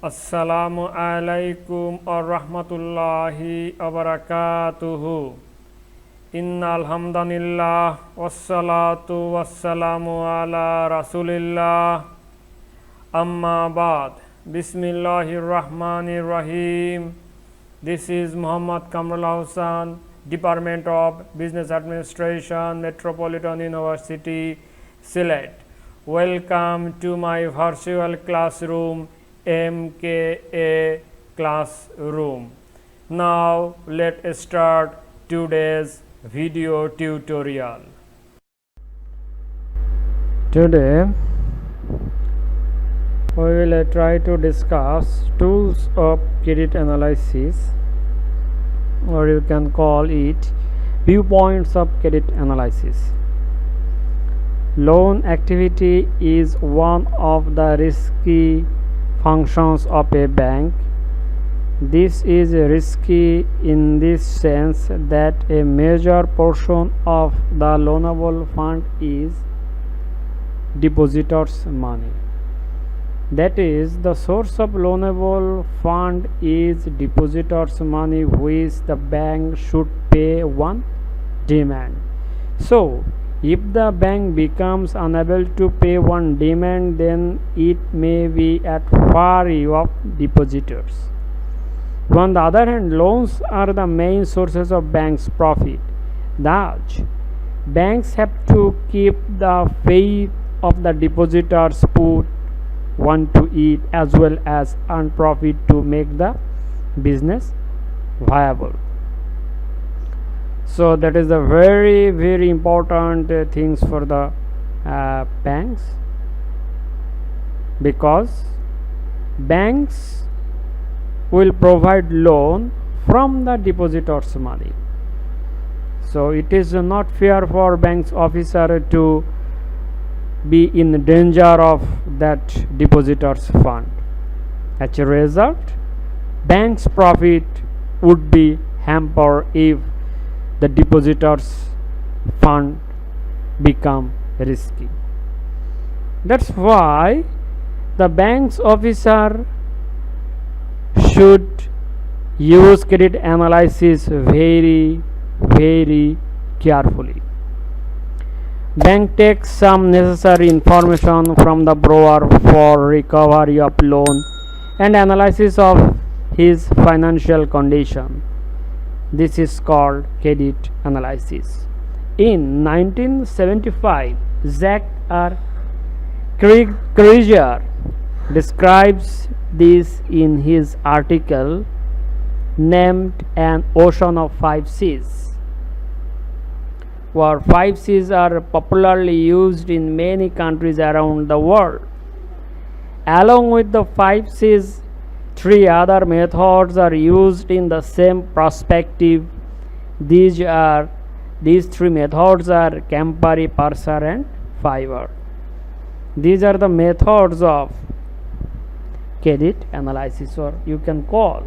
Assalamu alaikum wa rahmatullahi wa barakatuhu. Innal hamdanillah wassalatu wassalamu ala rasulillah. Amma ba'd. Bismillahir rahmanir rahim. This is Muhammad Kamrul Hossain, Department of Business Administration, Metropolitan University, Sylhet. Welcome to my virtual classroom, MKA Classroom. Now let's start today's video tutorial. Today we will try to discuss tools of credit analysis, or you can call it viewpoints of credit analysis. Loan activity is one of the risky functions of a bank. This is risky in this sense that a major portion of the loanable fund is depositors' money. That is, the source of loanable fund is depositors' money which the bank should pay on demand. So, if the bank becomes unable to pay on demand, then it may be at fault of depositors. On the other hand, loans are the main sources of banks' profit. Thus, banks have to keep the faith of the depositors put on to it as well as earn profit to make the business viable. So that is the very important things for the banks, because banks will provide loan from the depositors' money. So it is not fair for banks officer to be in danger of that depositors' fund. As a result, banks' profit would be hampered if the depositors' fund become risky. That's why the bank's officer should use credit analysis very carefully. Bank takes some necessary information from the borrower for recovery of loan and analysis of his financial condition. This is called credit analysis. In 1975, Zach R. Krieger describes this in his article named An Ocean of Five Seas, where 5 Cs are popularly used in many countries around the world. Along with the 5 Cs, 3 other methods are used in the same perspective. These 3 methods are Campari, Purser and Fiver. These are the methods of credit analysis, or you can call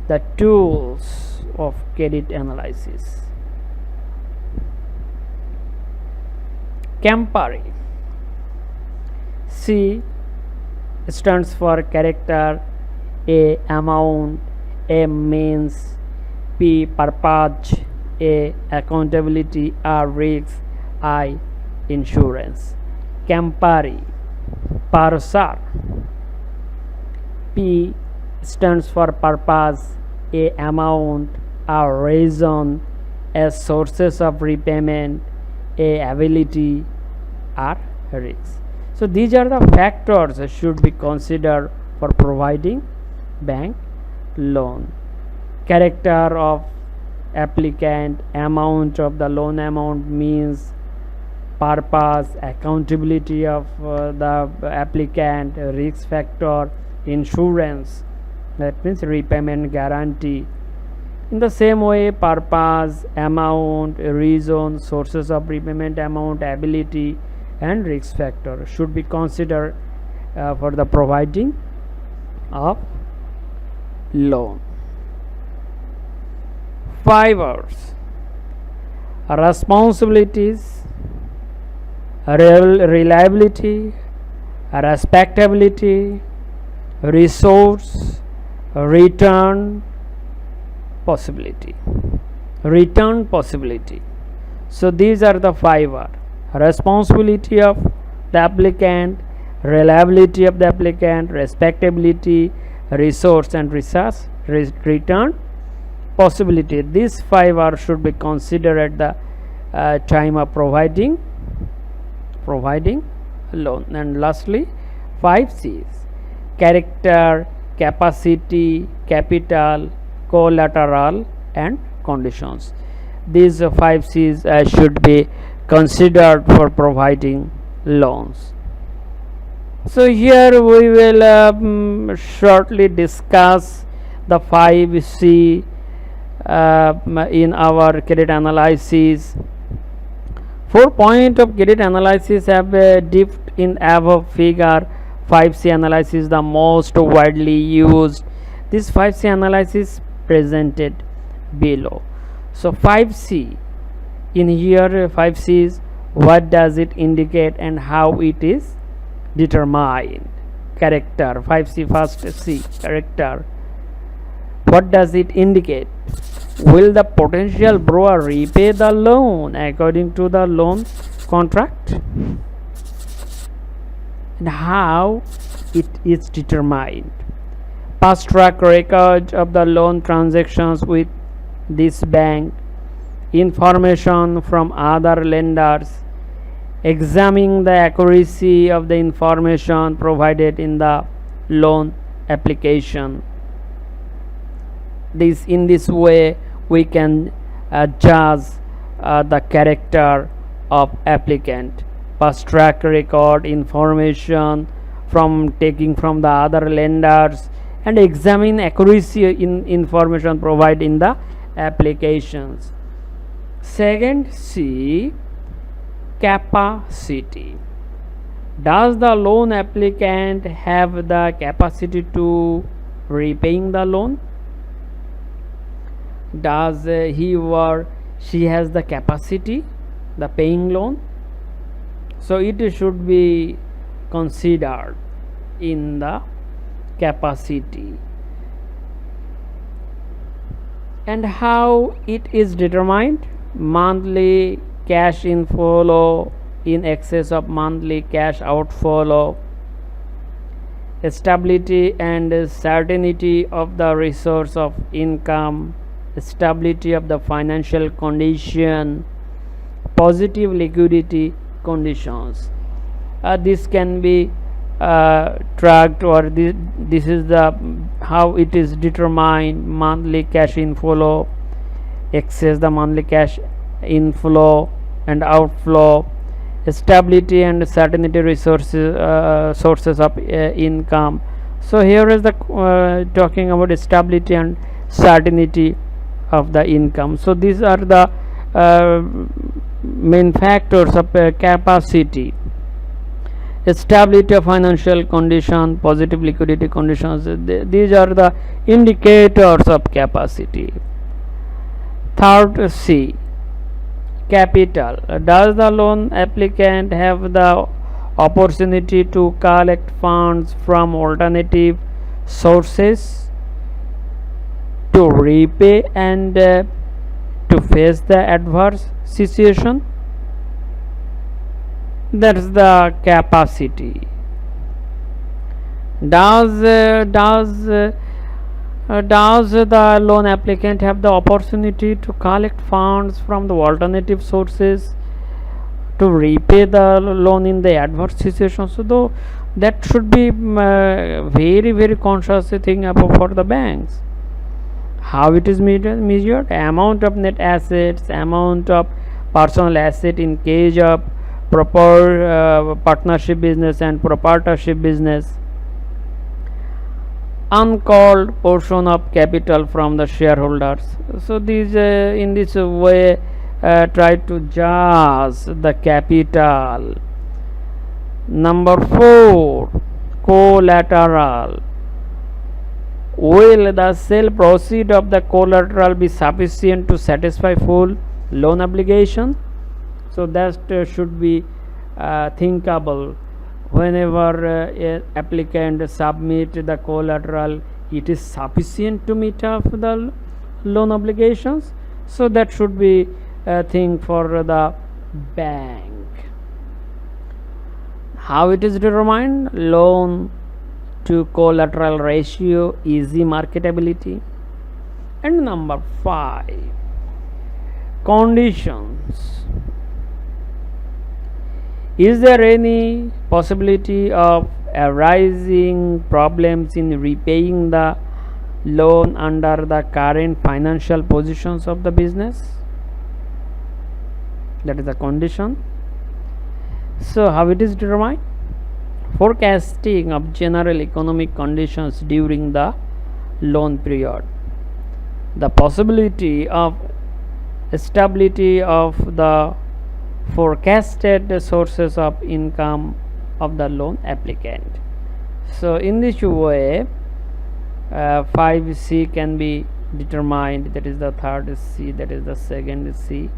the tools of credit analysis. Campari. C stands for character, A amount, M means, P purpose, A accountability, R risk, I insurance. Campari. Purser. P stands for purpose, A amount, R reason, S sources of repayment, A ability, R risk. So these are the factors that should be considered for providing bank loan. Character of applicant, amount of the loan amount means, purpose, accountability of the applicant, risk factor, insurance, that means repayment guarantee. In the same way, purpose, amount, reason, sources of repayment amount, ability and risk factor should be considered for the providing of loan. Fivers. Responsibilities, reliability, respectability, resource, return possibility. Return possibility. So these are the 5 R: responsibility of the applicant, reliability of the applicant, respectability, resource and research, return possibility. These 5 R should be considered at the time of providing loan. And lastly, 5 C's: character, capacity, capital, collateral and conditions. These 5 C's should be considered for providing loans. So here we will shortly discuss the 5 C in our credit analysis. 4 points of credit analysis have dipped in above figure. 5 C analysis the most widely used. This 5 C analysis presented below. So 5 C in here, 5 C's, what does it indicate and how it is determined? Character. 5 C, first C, character. What does it indicate? Will the potential borrower repay the loan according to the loan contract? And how it is determined? Past track record of the loan transactions with this bank, information from other lenders, examining the accuracy of the information provided in the loan application. In this way we can judge the character of applicant. Past track record, information from taking from the other lenders, and examine accuracy in information provided in the applications. Second C, capacity. Does the loan applicant have the capacity to repaying the loan? Does he or she has the capacity, the paying loan? So it should be considered in the capacity. And how it is determined? Monthly cash inflow in excess of monthly cash outflow, stability and certainty of the resource of income, stability of the financial condition, positive liquidity conditions. This can be tracked, or this is the how it is determined: monthly cash inflow, excess the monthly cash inflow and outflow, stability and certainty resources, sources of income. So here is the talking about stability and certainty of the income. So these are the main factors of capacity: stability of financial condition, positive liquidity conditions. These are the indicators of capacity. Third C, capital. Does the loan applicant have the opportunity to collect funds from alternative sources to repay and to face the adverse situation? That's the capacity. Does the loan applicant have the opportunity to collect funds from the alternative sources to repay the loan in the adverse situation? So though that should be very very conscious thing for the banks. How it is measured? Amount of net assets, amount of personal asset in case of proper partnership business and proprietorship business, uncalled portion of capital from the shareholders. So these in this way try to judge the capital. Number 4, collateral. Will the sale proceed of the collateral be sufficient to satisfy full loan obligation? So that should be thinkable whenever a applicant submit the collateral, it is sufficient to meet up the loan obligations. So that should be a thing for the bank. How it is determined? Loan to collateral ratio, easy marketability. And number 5, conditions. Is there any possibility of arising problems in repaying the loan under the current financial positions of the business? That is the condition. So how it is determined? Forecasting of general economic conditions during the loan period. The possibility of stability of the forecasted sources of income of the loan applicant. So in this way 5C can be determined. That is the third C, that is the second C,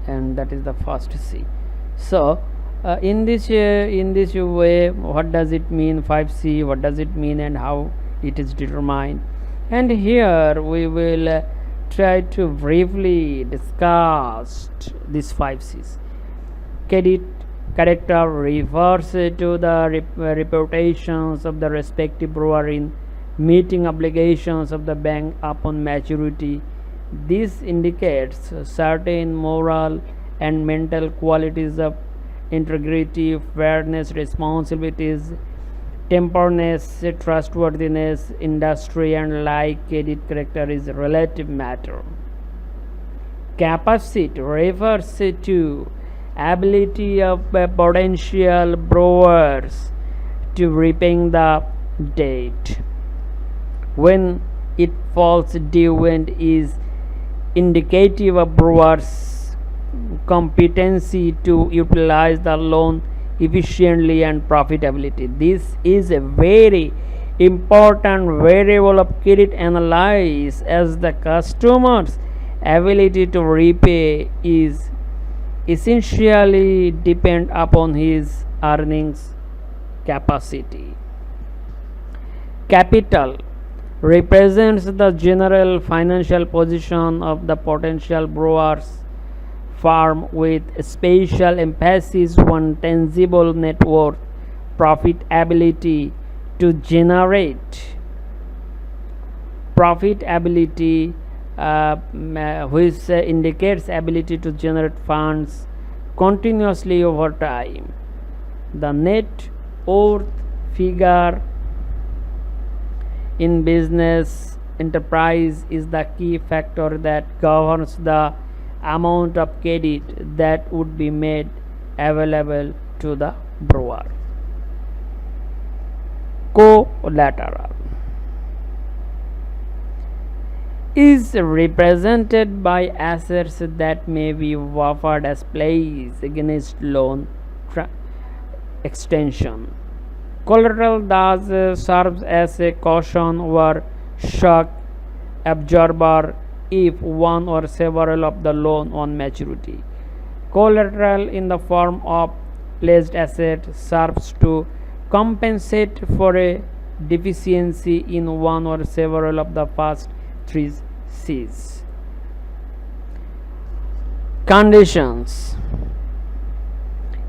and that is the first C. So in this way, what does it mean 5C, what does it mean, and how it is determined? And here we will try to briefly discuss these 5 C's. Credit character refers to the reputations of the respective borrower in meeting obligations of the bank upon maturity. This indicates certain moral and mental qualities of integrity, fairness, responsibilities, temperance, trustworthiness, industry, and like. Credit character is a relative matter. Capacity refers to ability of potential borrowers to repaying the debt when it falls due and is indicative of borrower's competency to utilize the loan efficiently and profitability. This is a very important variable of credit analysis, as the customer's ability to repay is essentially depend upon his earnings capacity. Capital represents the general financial position of the potential borrower's firm, with special emphasis on tangible net worth, profitability to generate profitability, which indicates ability to generate funds continuously over time. The net worth figure in business enterprise is the key factor that governs the amount of credit that would be made available to the borrower. Collateral is represented by assets that may be offered as pledge against loan extension. Collateral thus serves as a caution or shock absorber if one or several of the loan on maturity. Collateral in the form of pledged asset serves to compensate for a deficiency in one or several of the first 3 C's. Conditions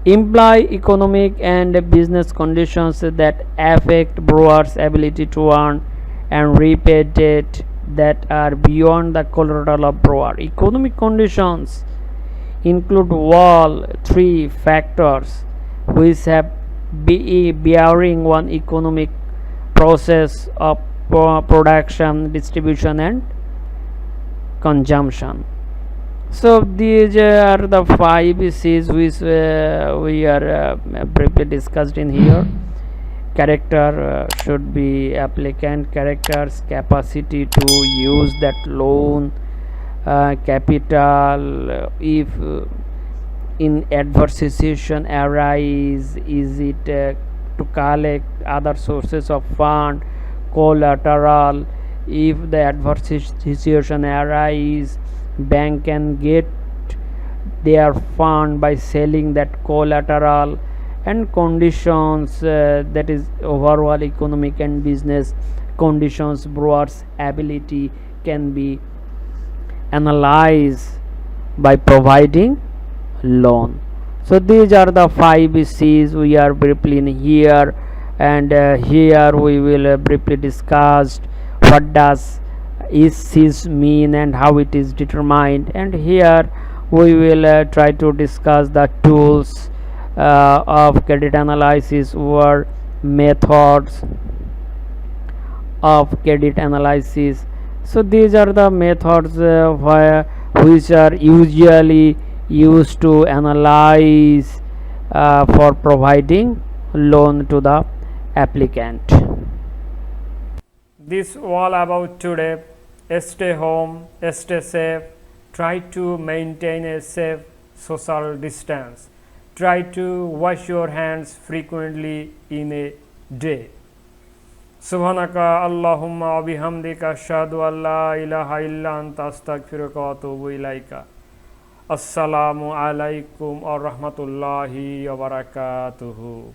imply economic and business conditions that affect borrower's ability to earn and repay debt that are beyond the collateral of borrower. Economic conditions include all 3 factors which have bearing on economic process of production, distribution, and consumption. So these are the 5 C's which we are briefly discussed in here. Character should be applicant character's capacity to use that loan. Capital, if in adverse situation arise, is it to collect other sources of fund. Collateral, if the adverse situation arise, bank can get their fund by selling that collateral. and conditions, that is overall economic and business conditions. Borrower's ability can be analyzed by providing loan. So these are the 5 C's we are briefly in here, and here we will briefly discuss what does C's mean and how it is determined, and here we will try to discuss the tools of credit analysis or methods of credit analysis. So these are the methods which are usually used to analyze for providing loan to the applicant. This all about today. Stay home, stay safe, try to maintain a safe social distance, try to wash your hands frequently in a day. Subhanaka Allahumma wa bihamdika ashhadu an la ilaha illa anta astaghfiruka wa atubu ilaika. Assalamu alaikum wa rahmatullahi wa barakatuhu.